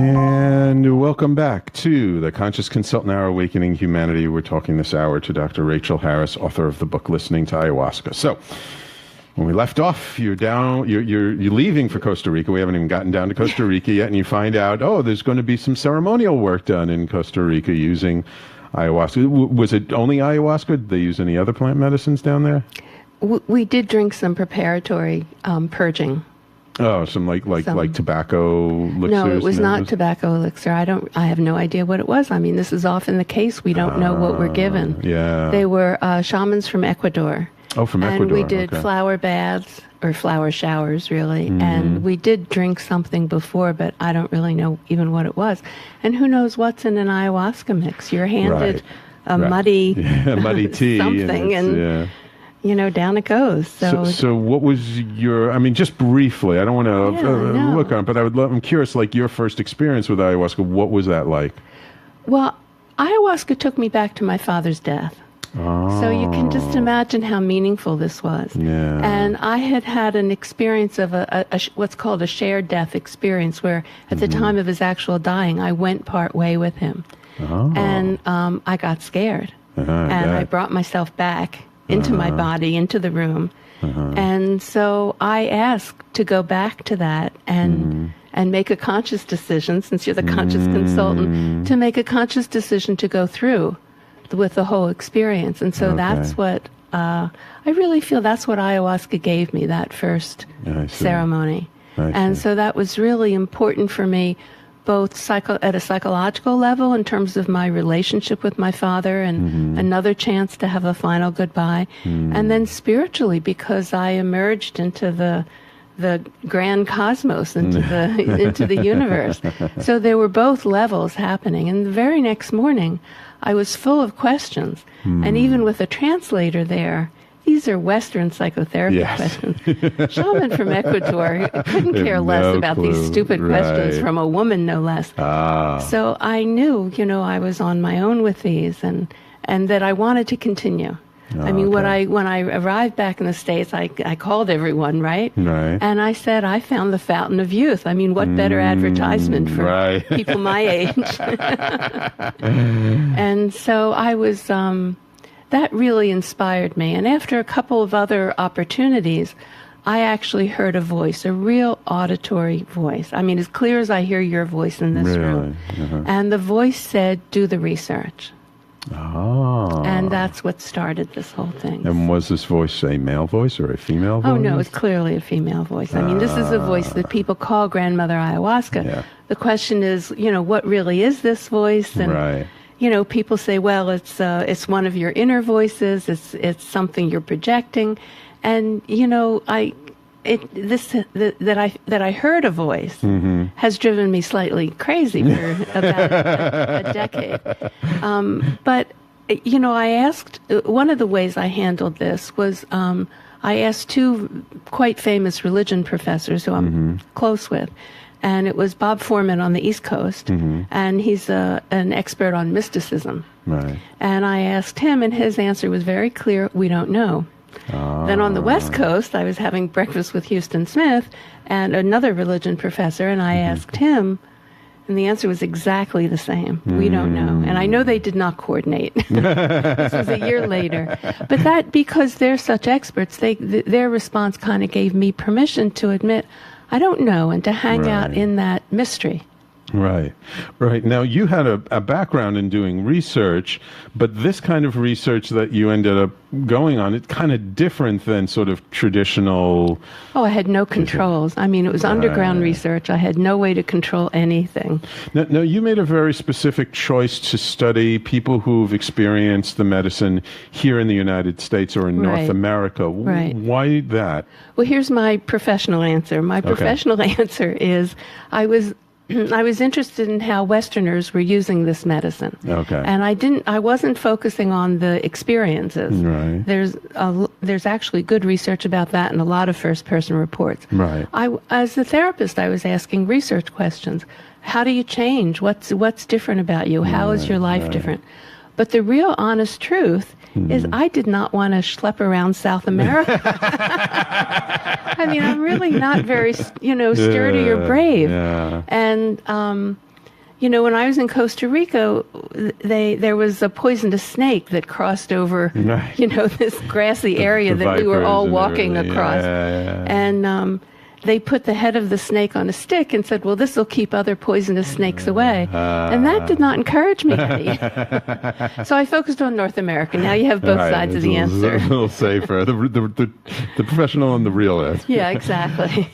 And welcome back to the Conscious Consultant Hour, Awakening Humanity. We're talking this hour to Dr. Rachel Harris, author of the book Listening to Ayahuasca. So, when we left off, you're leaving for Costa Rica. We haven't even gotten down to Costa Rica yet, and you find out, there's going to be some ceremonial work done in Costa Rica using ayahuasca. Was it only ayahuasca? Did they use any other plant medicines down there? We did drink some preparatory purging. Oh, some like tobacco elixir? No, it was not tobacco elixir. I have no idea what it was. I mean, this is often the case. We don't know what we're given. Yeah. They were shamans from Ecuador. Oh, from Ecuador. And we did flower baths, or flower showers, really. Mm-hmm. And we did drink something before, but I don't really know even what it was. And who knows what's in an ayahuasca mix? You're handed a muddy tea. something, and down it goes. So what was your, just briefly, I don't want to look on it, but I'm curious, like your first experience with ayahuasca, what was that like? Well, ayahuasca took me back to my father's death. Oh. So you can just imagine how meaningful this was. Yeah. And I had an experience of what's called a shared death experience, where at the time of his actual dying, I went part way with him. Oh. And I got scared. I brought myself back into my body, into the room. And so I asked to go back to that and make a conscious decision, since you're the conscious consultant, to make a conscious decision to go through with the whole experience. And so that's what, I really feel that's what ayahuasca gave me, that first ceremony. And so that was really important for me, both at a psychological level in terms of my relationship with my father and another chance to have a final goodbye, and then spiritually, because I emerged into the grand cosmos, into the universe. So there were both levels happening. And the very next morning, I was full of questions. And even with a translator there, these are Western psychotherapy questions. Shaman from Ecuador couldn't care less about these stupid questions from a woman, no less. So I knew, I was on my own with these, and that I wanted to continue. When I arrived back in the States, I called everyone, right? And I said, I found the fountain of youth. What better advertisement for people my age? And so I was, that really inspired me. And after a couple of other opportunities, I actually heard a voice, a real auditory voice. As clear as I hear your voice in this room. And the voice said, do the research. Oh. And that's what started this whole thing. And was this voice a male voice or a female voice? Oh, no, it's clearly a female voice. This is a voice that people call Grandmother Ayahuasca. Yeah. The question is, what really is this voice? And, people say, well, it's one of your inner voices. It's something you're projecting. And, that I heard a voice has driven me slightly crazy for about a decade. But I asked, one of the ways I handled this was I asked two quite famous religion professors who I'm close with. And it was Bob Foreman on the East Coast, and he's an expert on mysticism. Right. And I asked him, and his answer was very clear, we don't know. Then on the West Coast, I was having breakfast with Houston Smith and another religion professor, and I asked him, and the answer was exactly the same. We don't know. And I know they did not coordinate. This was a year later. But that, because they're such experts, their response kind of gave me permission to admit, I don't know, and to hang out in that mystery. Right. Now, you had a background in doing research, but this kind of research that you ended up going on, it's kind of different than sort of traditional... Oh, I had no controls. It was underground research. I had no way to control anything. Now, you made a very specific choice to study people who've experienced the medicine here in the United States or in North America. Why that? Well, here's my professional answer. My professional answer is I was interested in how Westerners were using this medicine. Okay. And I wasn't focusing on the experiences. Right. There's actually good research about that and a lot of first-person reports. Right. As a therapist, I was asking research questions. How do you change? What's different about you? How is your life different? But the real honest truth is I did not want to schlep around South America. I'm really not very, sturdy or brave. Yeah. And when I was in Costa Rica, there was a poisonous snake that crossed over, this grassy area that we were all walking across. And they put the head of the snake on a stick and said, well, this will keep other poisonous snakes away. And that did not encourage me any. So I focused on North America. Now you have both sides of the answer. A little safer. The professional and the real answer. Yeah, exactly.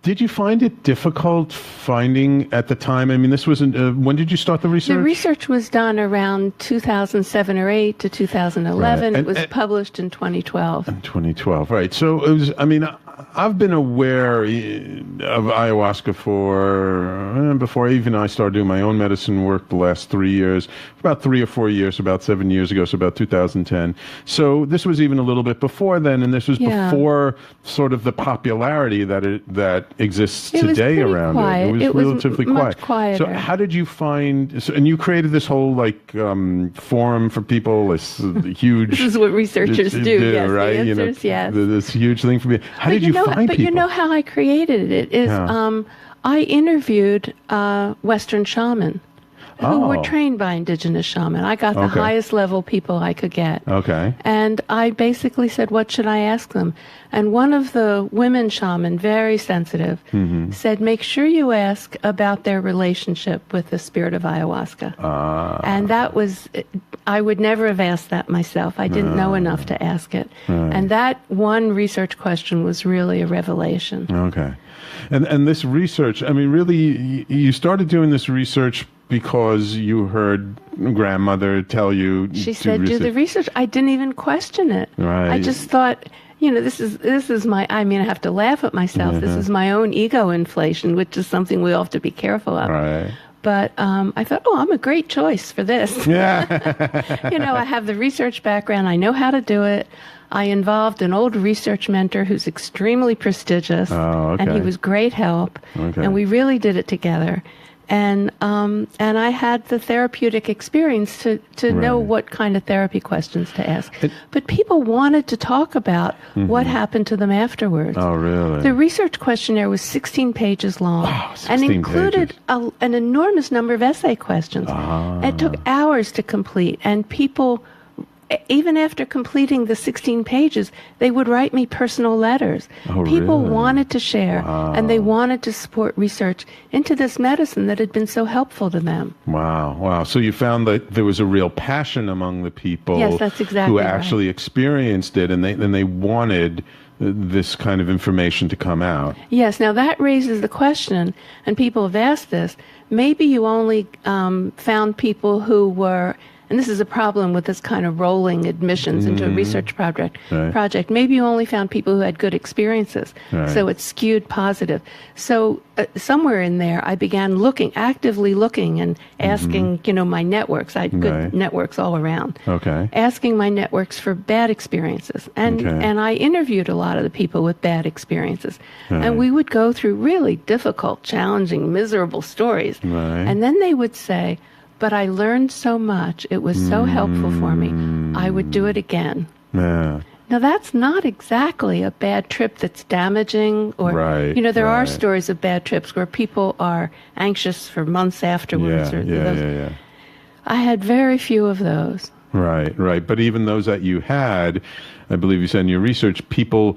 Did you find it difficult finding at the time? I mean, this wasn't, when did you start the research? The research was done around 2007 or 8 to 2011. It was published in 2012. In 2012, right. So it was, I've been aware of ayahuasca before even I started doing my own medicine work the last 3 years, about 3 or 4 years, about 7 years ago, so about 2010. So this was even a little bit before then, and this was before sort of the popularity that exists today around it. It was relatively much quieter. So how did you find, and you created this whole forum for people, this huge... This is what researchers do, yes. Right? The answer is yes. This huge thing for me. How did you find people? But you know how I created it is I interviewed Western shaman who were trained by indigenous shaman. I got the highest level people I could get. Okay. And I basically said, what should I ask them? And one of the women shaman, very sensitive, said, make sure you ask about their relationship with the spirit of ayahuasca. And that was, I would never have asked that myself. I didn't know enough to ask it. And that one research question was really a revelation. Okay. And this research, really, you started doing this research because you heard grandmother tell you she said do the research. I didn't even question it. Right. I just thought, this is my, I have to laugh at myself. This is my own ego inflation, which is something we all have to be careful of. Right. But I thought, I'm a great choice for this. Yeah. I have the research background. I know how to do it. I involved an old research mentor who's extremely prestigious, and he was great help. And we really did it together. And I had the therapeutic experience to know what kind of therapy questions to ask. But people wanted to talk about what happened to them afterwards. Oh, really? The research questionnaire was 16 pages long and included an enormous number of essay questions. It took hours to complete, and people, even after completing the 16 pages, they would write me personal letters. People wanted to share, and they wanted to support research into this medicine that had been so helpful to them. Wow. So you found that there was a real passion among the people who actually experienced it, and they wanted this kind of information to come out. Yes. Now that raises the question, and people have asked this, maybe you only found people who were... And this is a problem with this kind of rolling admissions into a research project. Maybe you only found people who had good experiences, so it's skewed positive. So somewhere in there, I began actively looking and asking, my networks. I had good networks all around. Asking my networks for bad experiences. And I interviewed a lot of the people with bad experiences. And we would go through really difficult, challenging, miserable stories. And then they would say, but I learned so much. It was so helpful for me. I would do it again. Yeah. Now, that's not exactly a bad trip that's damaging. Or, there are stories of bad trips where people are anxious for months afterwards. I had very few of those. Right. But even those that you had, I believe you said in your research, people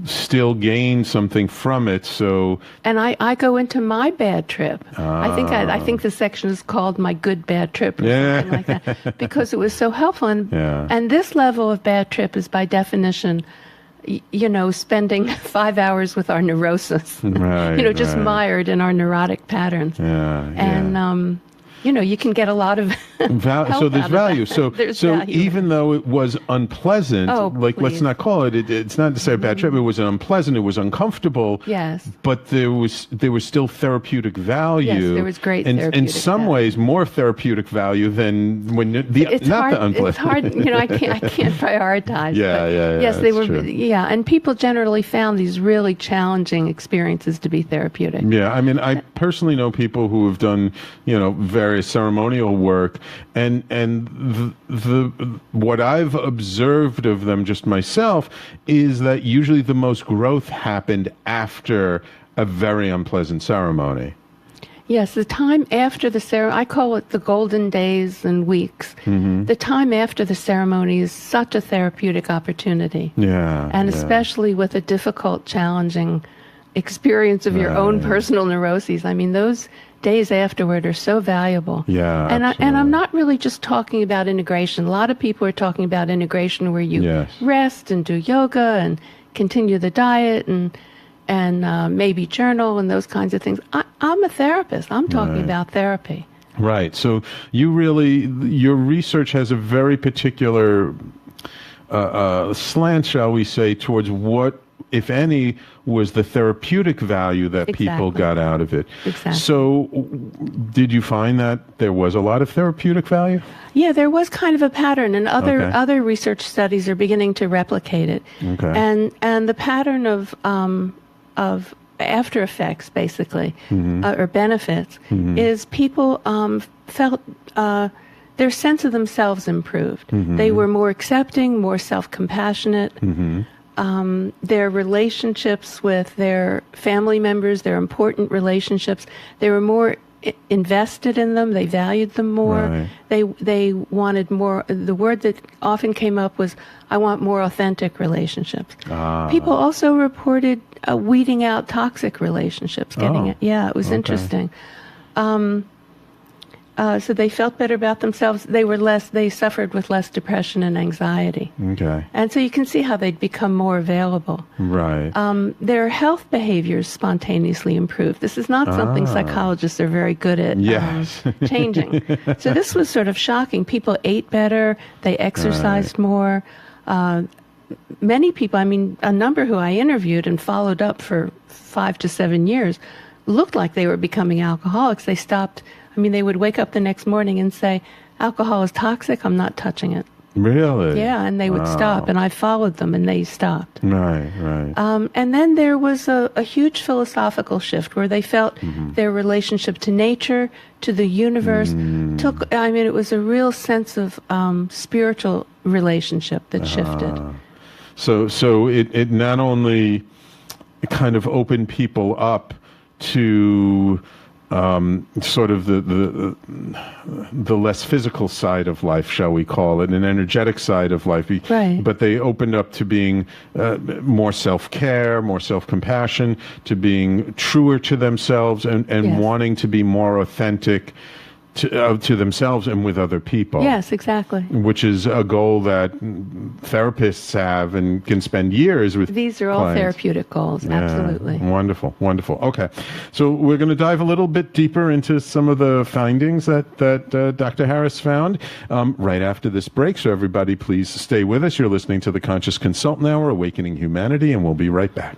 still gain something from it. So, and I go into my bad trip. I think the section is called my good bad trip or something like that, because it was so helpful. And this level of bad trip is by definition, spending 5 hours with our neurosis, just mired in our neurotic patterns. You can get a lot of so there's value. So even though it was unpleasant, let's not call it. It's not to say a bad trip. It was unpleasant. It was uncomfortable. Yes. But there was still therapeutic value. Yes, there was great. In some ways, more therapeutic value than when the unpleasant. It's hard. I can't prioritize. Yes, they were. True. Yeah, and people generally found these really challenging experiences to be therapeutic. Yeah, I personally know people who have done various ceremonial work, and what I've observed of them just myself is that usually the most growth happened after a very unpleasant ceremony. Yes, the time after the ceremony, I call it the golden days and weeks. The time after the ceremony is such a therapeutic opportunity. Yeah. And especially with a difficult, challenging experience of your own personal neuroses. I mean, those days afterward are so valuable. Yeah, and I'm not really just talking about integration. A lot of people are talking about integration where you rest and do yoga and continue the diet and maybe journal and those kinds of things. I'm a therapist. I'm talking about therapy. Right. So your research has a very particular slant, shall we say, towards what, if any, was the therapeutic value that people got out of it. Exactly. So did you find that there was a lot of therapeutic value? Yeah, there was kind of a pattern, and other research studies are beginning to replicate it. Okay. And the pattern of after effects, basically, or benefits, is people felt their sense of themselves improved. They were more accepting, more self-compassionate. Their relationships with their family members, their important relationships, they were more invested in them. They valued them more. They wanted more. The word that often came up was, I want more authentic relationships. People also reported weeding out toxic relationships. It was interesting. So they felt better about themselves. They suffered with less depression and anxiety. Okay. And so you can see how they'd become more available. Right. Their health behaviors spontaneously improved. This is not something psychologists are very good at changing. So this was sort of shocking. People ate better. They exercised more. Many people, I mean, a number who I interviewed and followed up for 5 to 7 years, looked like they were becoming alcoholics. They stopped. I mean, they would wake up the next morning and say, alcohol is toxic, I'm not touching it. Really? Yeah, and they would stop, and I followed them, and they stopped. Right. And then there was a huge philosophical shift where they felt their relationship to nature, to the universe, it was a real sense of spiritual relationship that shifted. So it not only kind of opened people up to sort of the less physical side of life, shall we call it, an energetic side of life. Right. But they opened up to being more self-care, more self-compassion, to being truer to themselves and wanting to be more authentic to themselves and with other people. Yes, exactly. Which is a goal that therapists have and can spend years with. These are all clients. Therapeutic goals, absolutely. Wonderful. Okay. So we're going to dive a little bit deeper into some of the findings that Dr. Harris found right after this break. So everybody, please stay with us. You're listening to the Conscious Consultant Hour, Awakening Humanity, and we'll be right back.